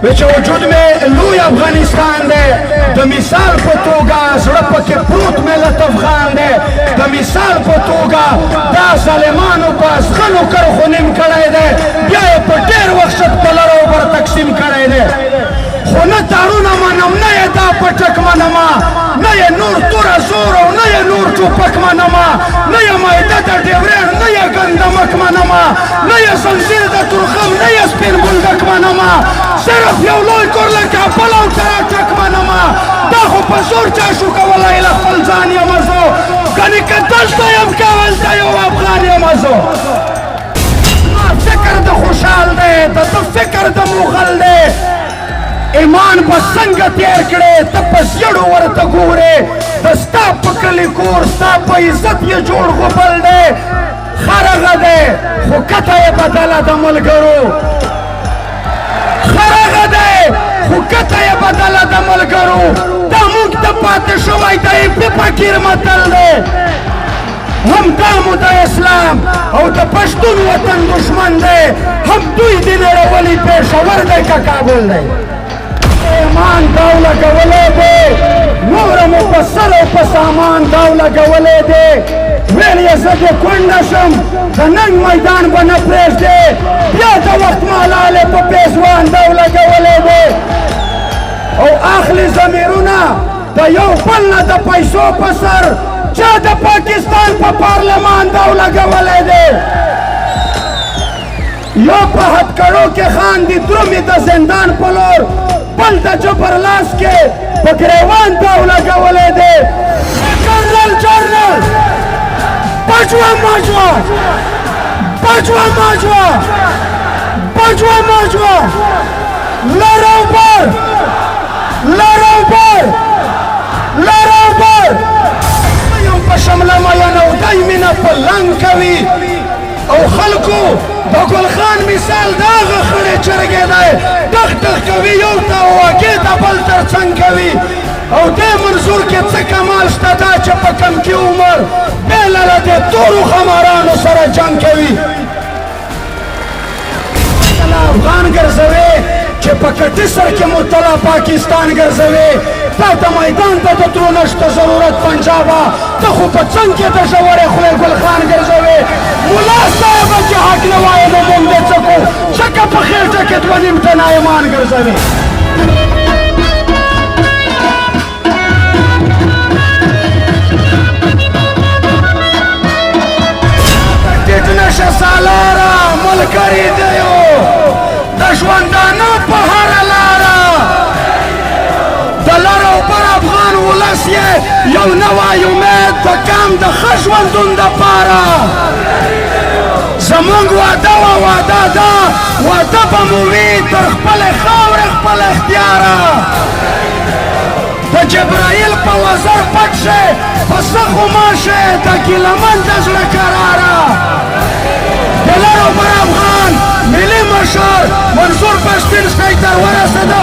چې وجود مې لوی افغانستان دی د مثال په توګه زړه پکې پروت ملت افغان دی د مثال په توګه دا ظالمانو په ازغنو کرخو نیم کړی دی بیا یې په ډېر وخت په لر او بر تقسیم کړی دی خو نه تارونه منم نه یې دا پټک منمه نه یې نور توره زور او نه یې نور ټوپک منمه نه یې مایده د ډیورېډ نه یې ګندمک منمه نه یې زنځیر د تورخم نه یې سپین بولدک منمه صرف یو لوی کور له کابل او ټراټک منمه دا خو په زور چا شو کولی له خپل ځان یمه زه ګنې که دلته یم که هلته یو افغان یمه زه فکر د خوشحال دی د ده فکر د مغل دی ایمان به څنګه تیر کړې ته په زیړو ورته ګورې د ستا په کلي کور ستا په عزت یې جوړ غوبل دی خرغه دی خو کته یې بدله د ملګرو خرغه دی خو کته یې بدله د ملګرو دا موږ ته پاتې شوی د ایپي فقیر متل دی هم دا مو د اسلام او د پښتون وطن دشمن دی هم دوی دې نړولي پېښور دی که کابل دی ایمان داو لګولی دی نوره مو په سر او په سامان داو لګولی دی ویل یې زه دې کونډه شم د ننګ میدان به نه پرېږدې بیا د وخت مالالې په پیزوان داو لګولی دی او اخلي ضمیرونه د یو بل نه د پیسو په سر چا د پاکستان په پارلمان داو لګولی دی یو په هتکړو کې خاندي درومې د زندان په لور بل د جبر لاس کې په ګریوان داو لګولی دی جنرل بجوا ماجوا بجوا ماجوا بجوا ماجوا لرو بر لرو بر لرو بر یم په شمله میان او دی مینه په لنګ کوي او خلکو د ګلخان مثال د هغه خړې چرګې دی ټخ ټخ کوي یو ته واګې د بل تر څنګ کوي او دې منظور کې څه کمال شته دا چې په کم کې عمر بېله له دې تورو خمارانو سره جنګ کوي افغان ګرځوي چې په کټي سر کې مطلع پاکستان ګرځوي تا ته میدان ته د تلو نشته ضرورت پنجابه ته خو په څنګ کې د ژورې خولې ګلخان ګرځوي ملا صاحبه چې حق نه وایي نو موږ دې څه کوو ځکه په خېټه کې دوه نیم ټنه ایمان ګرځوي ټیټ نشه سالاره ملګري دیو د ژوندانه په هره لاره د لر او بر افغان ولس یې یو نوی امید د کام د ښه ژوندون دپاره زمونږ واده وه واده ده واده به مو وي تر خپلې خاورې خپل اختیاره د جبرائیل په وزر پټ شئ په څه خماشئ د ګیلمن د زړه قراره د لر او بر افغان ملي مشر منصور پښتین سپی تر ورسېده